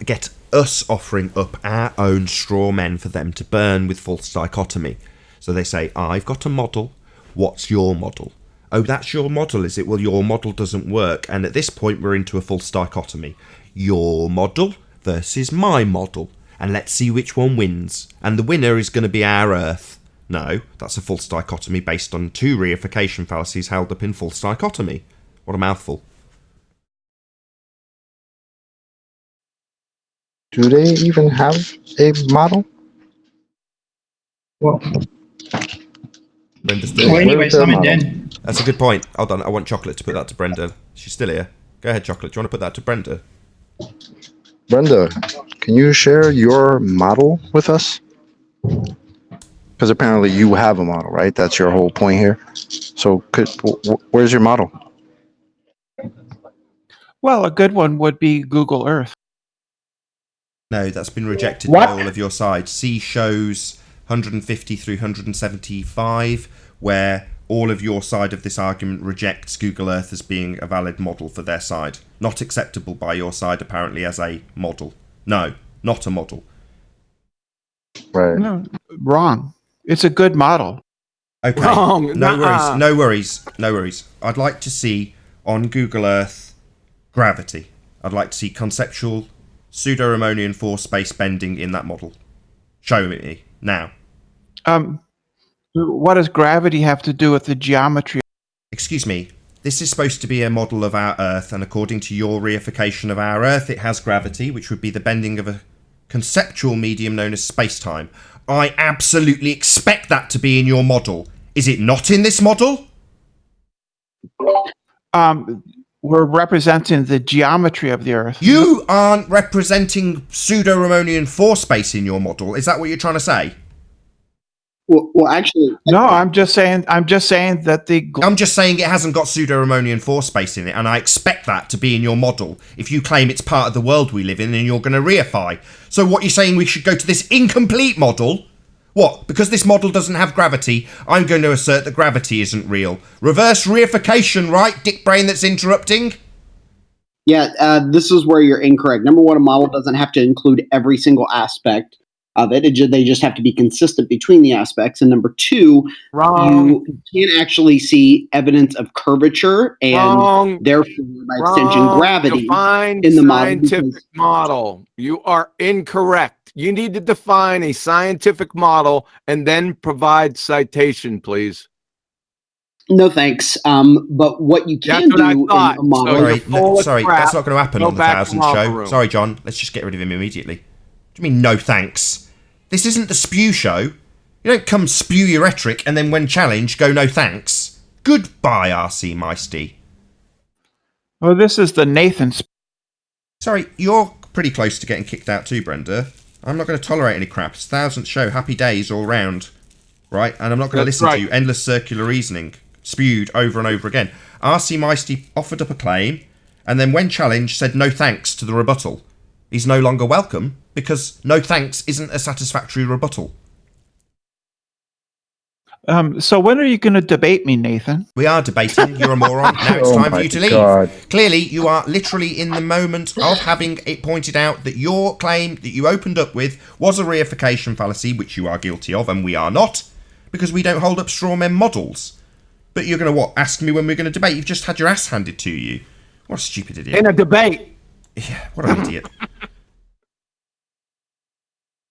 get us offering up our own straw men for them to burn with false dichotomy. So they say, I've got a model. What's your model? Oh, that's your model, is it? Well, your model doesn't work. And at this point, we're into a false dichotomy. Your model versus my model. And let's see which one wins. And the winner is going to be our Earth. No, that's a false dichotomy based on 2 reification fallacies held up in false dichotomy. What a mouthful. Do they even have a model? Well, Brenda's still well here. anyway, Simon Dan. That's a good point. Hold on, I want Chocolate to put that to Brenda. She's still here. Go ahead, Chocolate. Do you want to put that to Brenda? Brenda, can you share your model with us? Because apparently you have a model, right? That's your whole point here. So where's your model? Well, a good one would be Google Earth. No, that's been rejected by all of your sides. C shows 150 through 175, where all of your side of this argument rejects Google Earth as being a valid model for their side. Not acceptable by your side, apparently, as a model. No, not a model. Right. No, wrong. It's a good model. Okay. Wrong. No Nuh-uh. worries. No worries. No worries. I'd like to see on Google Earth gravity. I'd like to see conceptual pseudo-Ramonian force space bending in that model. Show me now. What does gravity have to do with the geometry? Excuse me. This is supposed to be a model of our Earth, and according to your reification of our Earth, it has gravity, which would be the bending of a conceptual medium known as space-time. I absolutely expect that to be in your model. Is it not in this model? We're representing the geometry of the Earth. You aren't representing pseudo-Ramonian force space in your model. Is that what you're trying to say? Well, actually, no. I'm just saying that I'm just saying it hasn't got pseudo-Ramonian force space in it, and I expect that to be in your model if you claim it's part of the world we live in and you're going to reify. So what you're saying, we should go to this incomplete model? What? Because this model doesn't have gravity, I'm going to assert that gravity isn't real. Reverse reification, right, dick brain that's interrupting? Yeah, this is where you're incorrect. Number one, a model doesn't have to include every single aspect of it. They just have to be consistent between the aspects. And number two, you can't actually see evidence of curvature and therefore, by extension, gravity Define in the scientific model. model. You are incorrect. You need to define a scientific model and then provide citation, please. No thanks. But what you can That's what I do in thought. a model. So you're full of sorry, crap. that's not going to happen Go on the back to 1000 locker show. room. Sorry, John. Let's just get rid of him immediately. What do you mean, no thanks? This isn't the spew show. You don't come spew your rhetoric and then when challenged, go no thanks. Goodbye, RC Meisty. Well, this is the Nathan. Sorry, you're pretty close to getting kicked out too, Brenda. I'm not going to tolerate any crap. It's 1000th show. Happy days all round. Right? And I'm not going to listen to you. Endless circular reasoning. Spewed over and over again. RC Meisty offered up a claim and then when challenged said no thanks to the rebuttal. He's no longer welcome because no thanks isn't a satisfactory rebuttal. So when are you going to debate me, Nathan? We are debating. You're a moron. Now it's time for you to leave. God. Clearly, you are literally in the moment of having it pointed out that your claim that you opened up with was a reification fallacy, which you are guilty of, and we are not, because we don't hold up straw men models. But you're going to, what, ask me when we're going to debate? You've just had your ass handed to you. What a stupid idiot. In a debate. Yeah, what an idiot.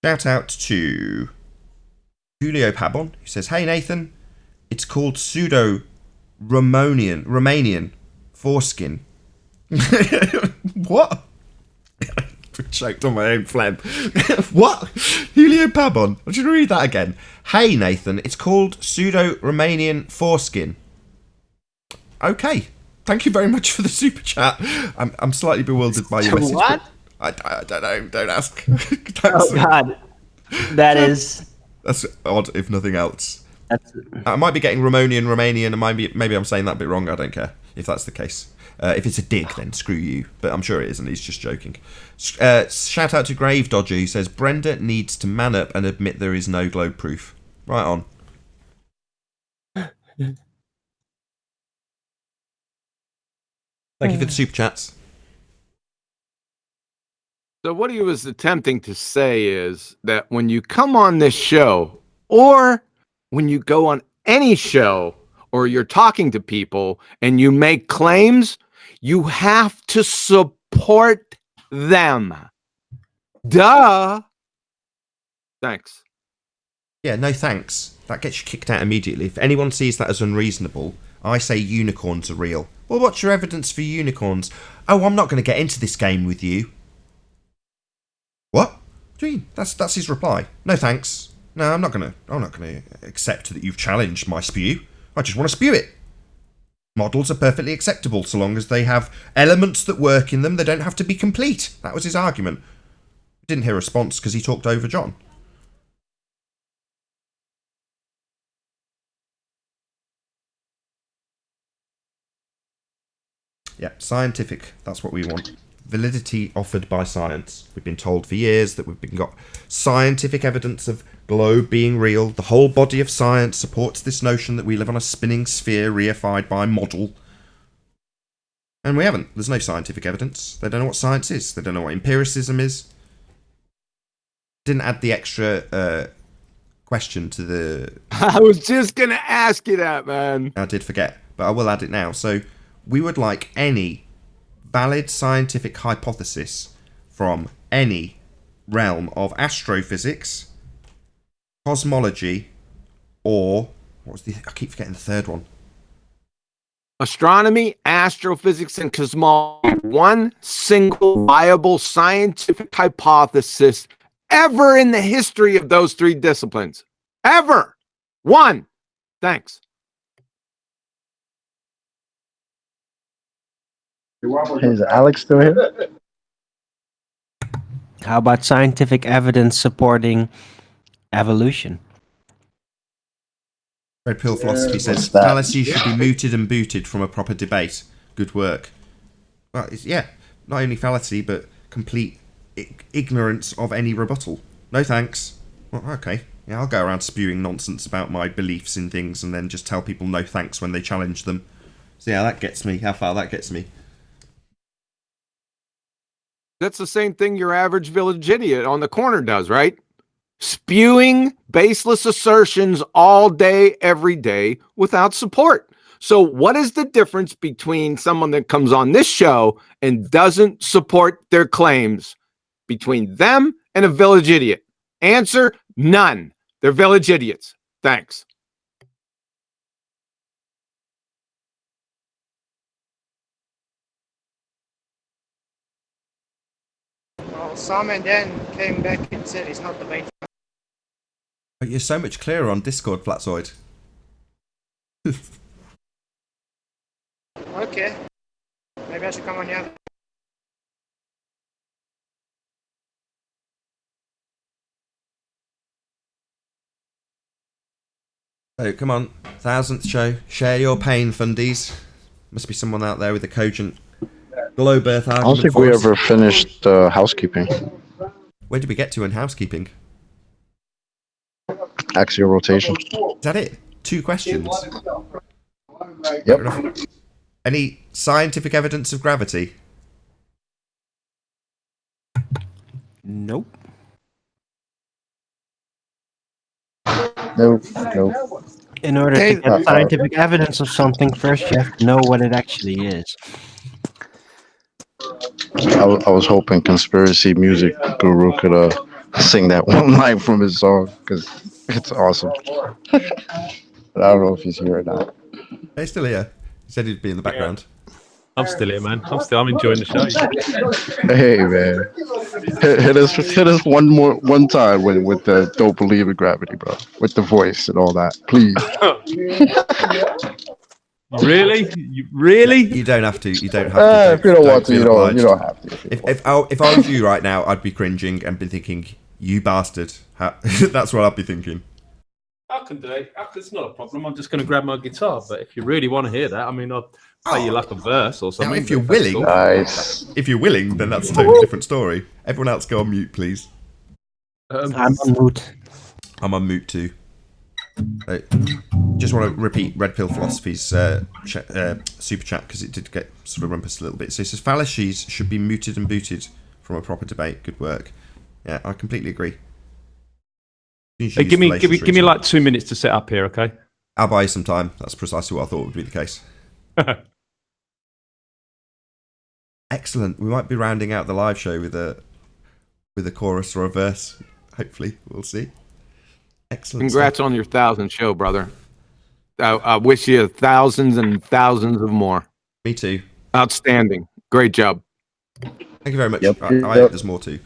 Shout out to Julio Pabon, who says, "Hey Nathan, it's called pseudo-Romanian foreskin." What? Choked on my own phlegm. What? Julio Pabon. I should read that again. "Hey Nathan, it's called pseudo-Romanian foreskin." Okay. Thank you very much for the super chat. I'm slightly bewildered by your message. What? I don't know. Don't ask. Oh God, that is. That's odd, if nothing else. I might be getting Romanian, and maybe I'm saying that a bit wrong. I don't care if that's the case. If it's a dig, then screw you. But I'm sure it isn't. He's just joking. Shout out to Grave Dodger, who says Brenda needs to man up and admit there is no globe proof. Right on. Thank you for the super chats. So what he was attempting to say is that when you come on this show, or when you go on any show, or you're talking to people and you make claims, you have to support them. Duh. Thanks. Yeah, no thanks. That gets you kicked out immediately. If anyone sees that as unreasonable, I say unicorns are real. Well, what's your evidence for unicorns? Oh, I'm not going to get into this game with you. What? What do you mean? That's his reply. No thanks. No, I'm not gonna accept that you've challenged my spew. I just want to spew it. Models are perfectly acceptable so long as they have elements that work in them. They don't have to be complete. That was his argument. Didn't hear a response because he talked over John. Yeah, scientific. That's what we want. Validity offered by science. We've been told for years that we've got scientific evidence of globe being real. The whole body of science supports this notion that we live on a spinning sphere reified by model. And we haven't. There's no scientific evidence. They don't know what science is. They don't know what empiricism is. Didn't add the extra question to the... I was just going to ask you that, man. I did forget, but I will add it now. So we would like any valid scientific hypothesis from any realm of astrophysics, cosmology, or what was I keep forgetting the third one. Astronomy, astrophysics, and cosmology. One single viable scientific hypothesis ever in the history of those three disciplines. Ever. One. Thanks. Is Alex still here? How about scientific evidence supporting evolution? Red Pill Philosophy says that? fallacy should be mooted and booted from a proper debate. Good work. Well, yeah, not only fallacy, but complete ignorance of any rebuttal. No thanks. Well, okay. Yeah, I'll go around spewing nonsense about my beliefs in things and then just tell people no thanks when they challenge them. See how that gets me, how far that gets me. That's the same thing your average village idiot on the corner does, right? Spewing baseless assertions all day, every day, without support. So what is the difference between someone that comes on this show and doesn't support their claims, between them and a village idiot? Answer, none. They're village idiots. Thanks. Well, Simon then came back and said he's not debating. But you're so much clearer on Discord, Flatzoid. Okay. Maybe I should come on the other. So come on, 1000th show. Share your pain, fundies. Must be someone out there with a cogent globe Earth I argument. don't think for we us. ever finished housekeeping. Where did we get to in housekeeping? Axial rotation. Is that it? 2 questions. Yep. Any scientific evidence of gravity? Nope. Nope. In order to get scientific evidence of something, first you have to know what it actually is. I was hoping conspiracy music guru could sing that one line from his song because it's awesome. But I don't know if he's here or not. He's still here. He said he'd be in the background. I'm still here, man. I'm enjoying the show. Hey man, hit us one time with the don't believe in gravity, bro. With the voice and all that, please. Really? Really? You don't have to. You don't have to. If you don't want to, feel you obliged. don't have to. If I was you right now, I'd be cringing and be thinking, "You bastard." That's what I'd be thinking. I can do it. It's not a problem. I'm just going to grab my guitar. But if you really want to hear that, I mean, I'll play you like a verse or something. Now, if you're willing, nice. If you're willing, then that's a totally different story. Everyone else, go on mute, please. I'm on mute. I'm on mute too. Just want to repeat Red Pill Philosophy's super chat because it did get sort of rumpus a little bit. So it says fallacies should be mooted and booted from a proper debate. Good work. Yeah, I completely agree. Hey, give me like 2 minutes to set up here, okay? I'll buy you some time. That's precisely what I thought would be the case. Excellent. We might be rounding out the live show with a chorus or a verse. Hopefully, we'll see. Excellent. Congrats on your 1000th show, brother. I wish you thousands and thousands of more. Me too. Outstanding. Great job. Thank you very much. Yep. I hope there's more too.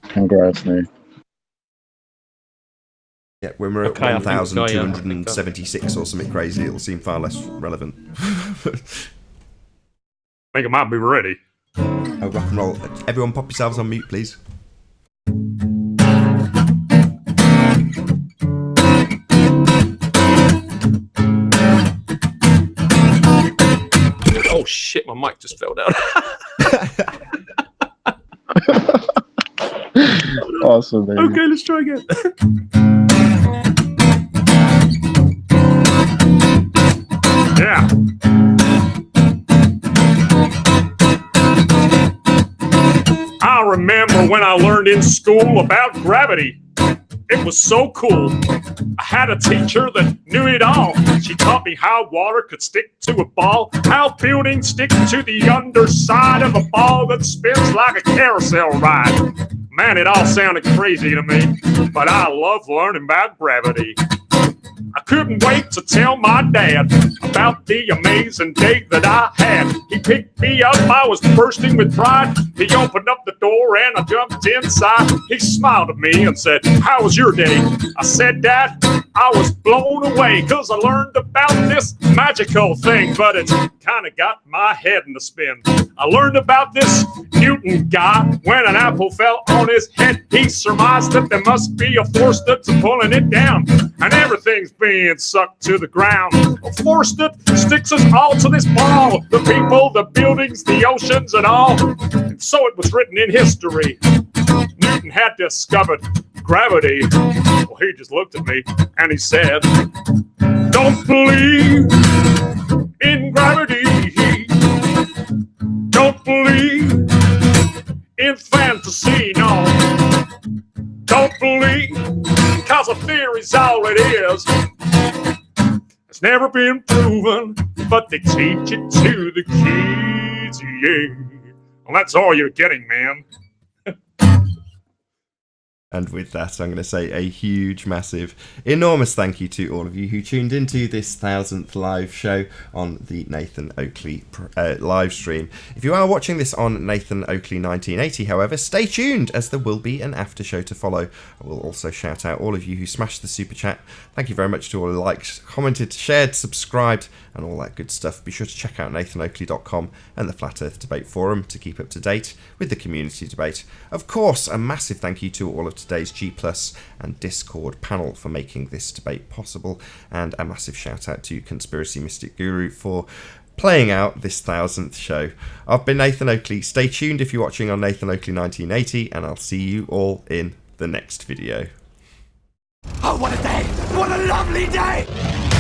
Congrats, man. Yeah, when we're at Okay, I think 1,276 or something crazy, it'll seem far less relevant. I think I might be ready. Oh, rock and roll. Everyone pop yourselves on mute, please. Oh shit, my mic just fell down. Awesome, man. Okay, let's try again. Yeah. I remember when I learned in school about gravity. It was so cool. I had a teacher that knew it all. She taught me how water could stick to a ball, how buildings stick to the underside of a ball that spins like a carousel ride. Man, it all sounded crazy to me, but I love learning about gravity. I couldn't wait to tell my dad about the amazing day that I had. He picked me up, I was bursting with pride. He opened up the door and I jumped inside. He smiled at me and said, "How was your day?" I said, "Dad, I was blown away because I learned about this magical thing, but it's kind of got my head in the spin. I learned about this Newton guy. When an apple fell on his head, he surmised that there must be a force that's pulling it down, and everything's being sucked to the ground. A force that sticks us all to this ball, the people, the buildings, the oceans, and all." And so it was written in history. Newton had discovered gravity. Well, he just looked at me and he said, "Don't believe in gravity. Don't believe in fantasy, no. Don't believe, cause a theory's all it is. It's never been proven, but they teach it to the kids, yeah. Well, that's all you're getting, man." And with that, I'm going to say a huge, massive, enormous thank you to all of you who tuned into this 1000th live show on the Nathan Oakley live stream. If you are watching this on Nathan Oakley 1980, however, stay tuned as there will be an after show to follow. I will also shout out all of you who smashed the super chat. Thank you very much to all who liked, commented, shared, subscribed, and all that good stuff. Be sure to check out nathanoakley.com and the Flat Earth Debate Forum to keep up to date with the community debate. Of course, a massive thank you to all of today's G+ and Discord panel for making this debate possible, and a massive shout out to Conspiracy Mystic Guru for playing out this 1000th show. I've been Nathan Oakley. Stay tuned if you're watching on Nathan Oakley 1980, and I'll see you all in the next video. Oh, what a day! What a lovely day!